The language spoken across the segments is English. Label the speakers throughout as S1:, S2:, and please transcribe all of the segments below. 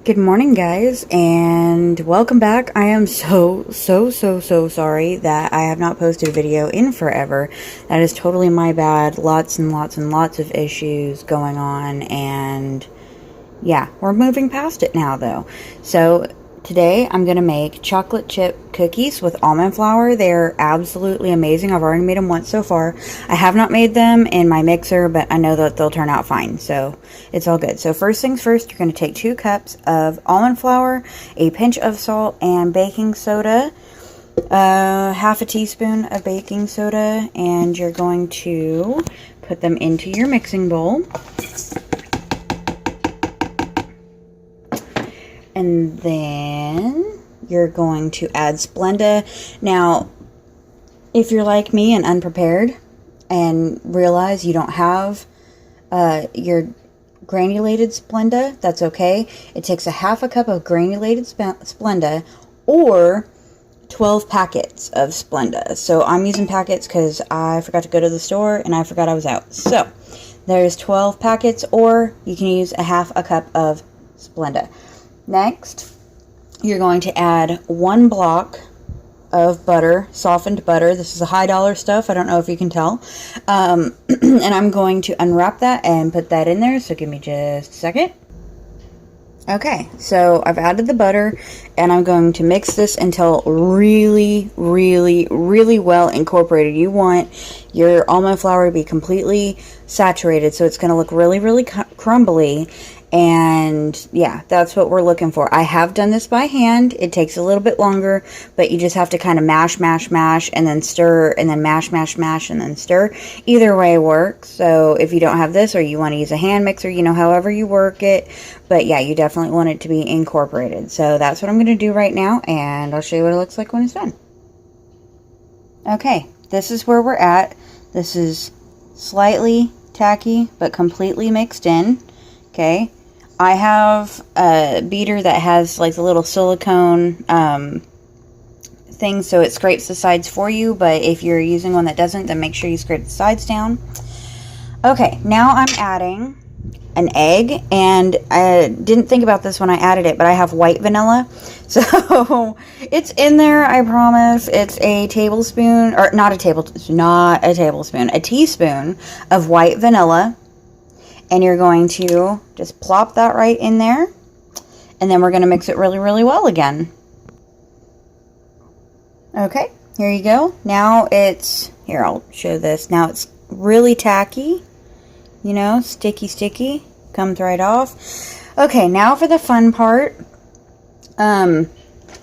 S1: Good morning, guys, and welcome back. I am so sorry that I have not posted a video in forever. That is totally my bad. Lots and lots of issues going on, and yeah, we're moving past it now, though. So today I'm going to make chocolate chip cookies with almond flour. They're absolutely amazing. I've already made them once so far. I have not made them in my mixer, but I know that they'll turn out fine, so it's all good. So first things first, you're going to take 2 cups of almond flour, a pinch of salt, and baking soda, half a teaspoon of baking soda, and you're going to put them into your mixing bowl. And then you're going to add Splenda. Now, if you're like me and unprepared and realize you don't have your granulated Splenda, that's okay. It takes a half a cup of granulated Splenda or 12 packets of Splenda. So I'm using packets because I forgot to go to the store and I forgot I was out. So there's 12 packets, or you can use a half a cup of Splenda. Next, you're going to add 1 block of butter, softened butter. This is a high dollar stuff. I don't know if you can tell. And I'm going to unwrap that and put that in there. So give me just a second. Okay, so I've added the butter and I'm going to mix this until really well incorporated. You want your almond flour to be completely saturated, so it's going to look really crumbly. And yeah, that's what we're looking for. I have done this by hand. It takes a little bit longer, but you just have to kind of mash, and then stir, and then mash, and then stir. Either way works. So if you don't have this, or you want to use a hand mixer, however you work it. But yeah, you definitely want it to be incorporated. So that's what I'm going to do right now, and I'll show you what it looks like when it's done. Okay, this is where we're at. This is slightly tacky, but completely mixed in. Okay, I have a beater that has like the little silicone thing, so it scrapes the sides for you, but if you're using one that doesn't, then make sure you scrape the sides down. Okay, now I'm adding an egg, and I didn't think about this when I added it, but I have white vanilla, so it's in there, I promise. It's a tablespoon, or a teaspoon of white vanilla. And you're going to just plop that right in there. And then we're going to mix it really well again. Okay, here you go. Now it's, here, I'll show this. Now it's really tacky. Sticky. Comes right off. Okay, now for the fun part.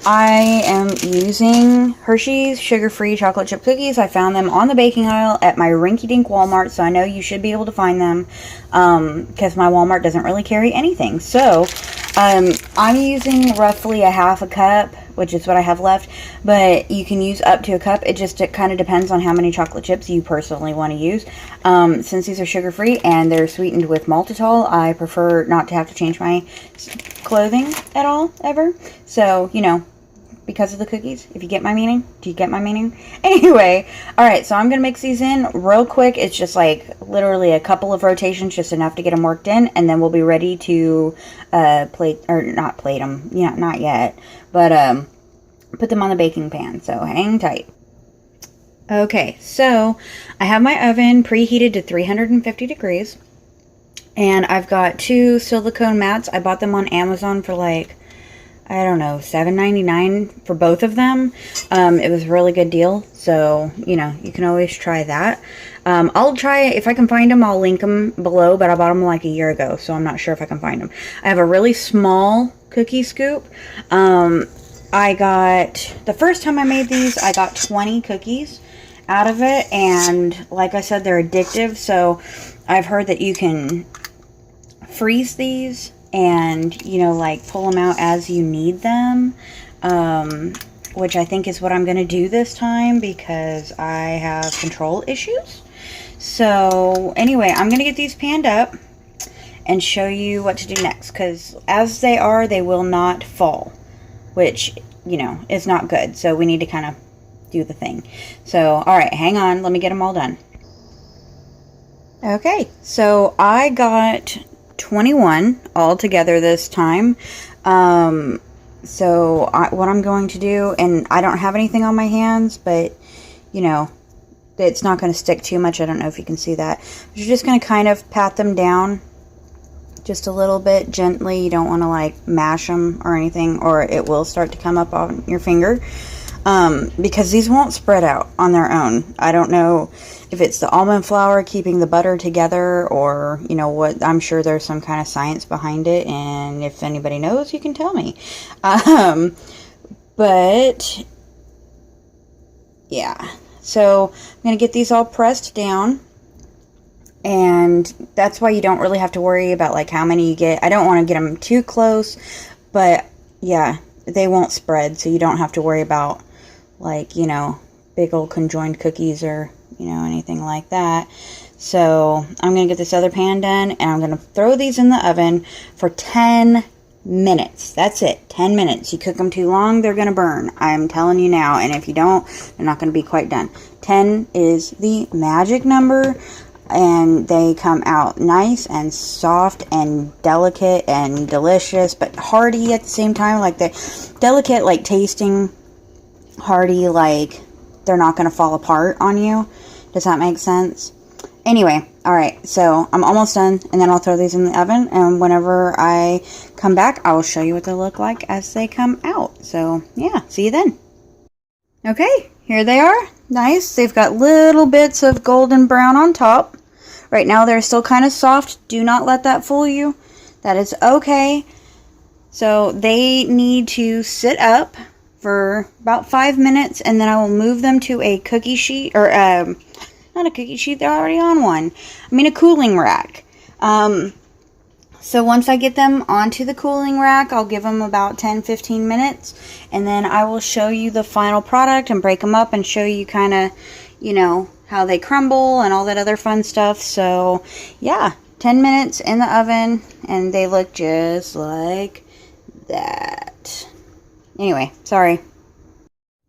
S1: I am using Hershey's sugar-free chocolate chip cookies. I found them on the baking aisle at my rinky-dink Walmart, so I know you should be able to find them, because my Walmart doesn't really carry anything. So, I'm using roughly a half a cup, which is what I have left, but you can use up to a cup. It kind of depends on how many chocolate chips you personally want to use. Since these are sugar-free and they're sweetened with maltitol, I prefer not to have to change my clothing at all, ever. So, because of the cookies, if you get my meaning. Do you get my meaning? Anyway, alright, so I'm going to mix these in real quick. It's just like literally a couple of rotations, just enough to get them worked in, and then we'll be ready to not plate them, not yet, but put them on the baking pan, so hang tight. Okay, so I have my oven preheated to 350 degrees, and I've got 2 silicone mats. I bought them on Amazon for like, I don't know, $7.99 for both of them. It was a really good deal, so, you can always try that. I'll try, if I can find them, I'll link them below, but I bought them like a year ago, so I'm not sure if I can find them. I have a really small cookie scoop. The first time I made these, I got 20 cookies out of it, and like I said, they're addictive, so I've heard that you can freeze these and, pull them out as you need them, which I think is what I'm going to do this time because I have control issues. So, anyway, I'm going to get these panned up and show you what to do next, because as they are, they will not fall, which, is not good. So, we need to kind of do the thing. So, alright, hang on. Let me get them all done. Okay, so I got 21 all together this time. So what I'm going to do, and I don't have anything on my hands, but you know, it's not going to stick too much. I don't know if you can see that. But you're just going to kind of pat them down just a little bit gently. You don't want to like mash them or anything, or it will start to come up on your finger. Because these won't spread out on their own. I don't know if it's the almond flour keeping the butter together, or you know what. I'm sure there's some kind of science behind it, and if anybody knows, you can tell me. But yeah, so I'm gonna get these all pressed down, and that's why you don't really have to worry about like how many you get. I don't want to get them too close, but yeah, they won't spread, so you don't have to worry about like, you know, big old conjoined cookies or, you know, anything like that. So I'm going to get this other pan done, and I'm going to throw these in the oven for 10 minutes. That's it. 10 minutes. You cook them too long, they're going to burn. I'm telling you now. And if you don't, they're not going to be quite done. 10 is the magic number, and they come out nice and soft and delicate and delicious, but hearty at the same time. Like the delicate, like tasting, hearty, like they're not going to fall apart on you. Does that make sense? Anyway, alright, so I'm almost done, and then I'll throw these in the oven, and whenever I come back, I will show you what they look like as they come out. So, yeah, see you then. Okay, here they are. Nice. They've got little bits of golden brown on top. Right now, they're still kind of soft. Do not let that fool you. That is okay. So, they need to sit up for about 5 minutes, and then I will move them to a cookie sheet, or not a cookie sheet, they're already on one. I mean a cooling rack. So once I get them onto the cooling rack, I'll give them about 10-15 minutes, and then I will show you the final product and break them up and show you kind of, you know, how they crumble and all that other fun stuff. So yeah, 10 minutes in the oven, and they look just like that. Anyway, sorry.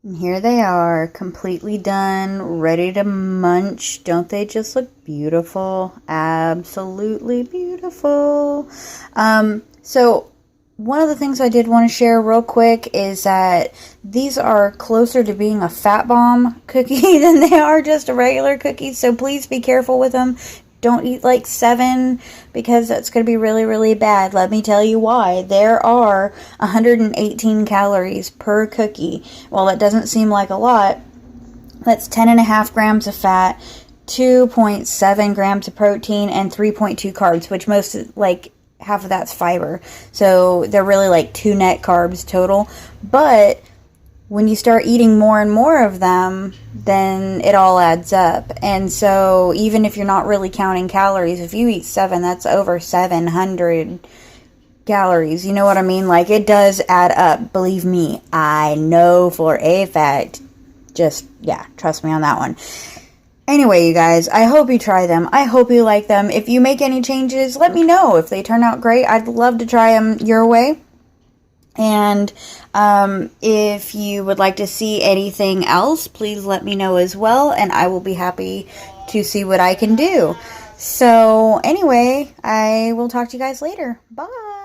S1: And here they are, completely done, ready to munch. Don't they just look beautiful? Absolutely beautiful. So one of the things I did want to share real quick is that these are closer to being a fat bomb cookie than they are just a regular cookie. So please be careful with them. Don't eat like 7, because that's going to be really, really bad. Let me tell you why. There are 118 calories per cookie. While it doesn't seem like a lot, that's 10.5 grams of fat, 2.7 grams of protein, and 3.2 carbs, which most, like, half of that's fiber. So they're really like 2 net carbs total. But when you start eating more and more of them, then it all adds up. And so even if you're not really counting calories, if you eat 7, that's over 700 calories. You know what I mean? Like, it does add up. Believe me, I know for a fact. Just, yeah, trust me on that one. Anyway, you guys, I hope you try them. I hope you like them. If you make any changes, let me know. If they turn out great, I'd love to try them your way. And if you would like to see anything else, please let me know as well, and I will be happy to see what I can do. So anyway, I will talk to you guys later. Bye.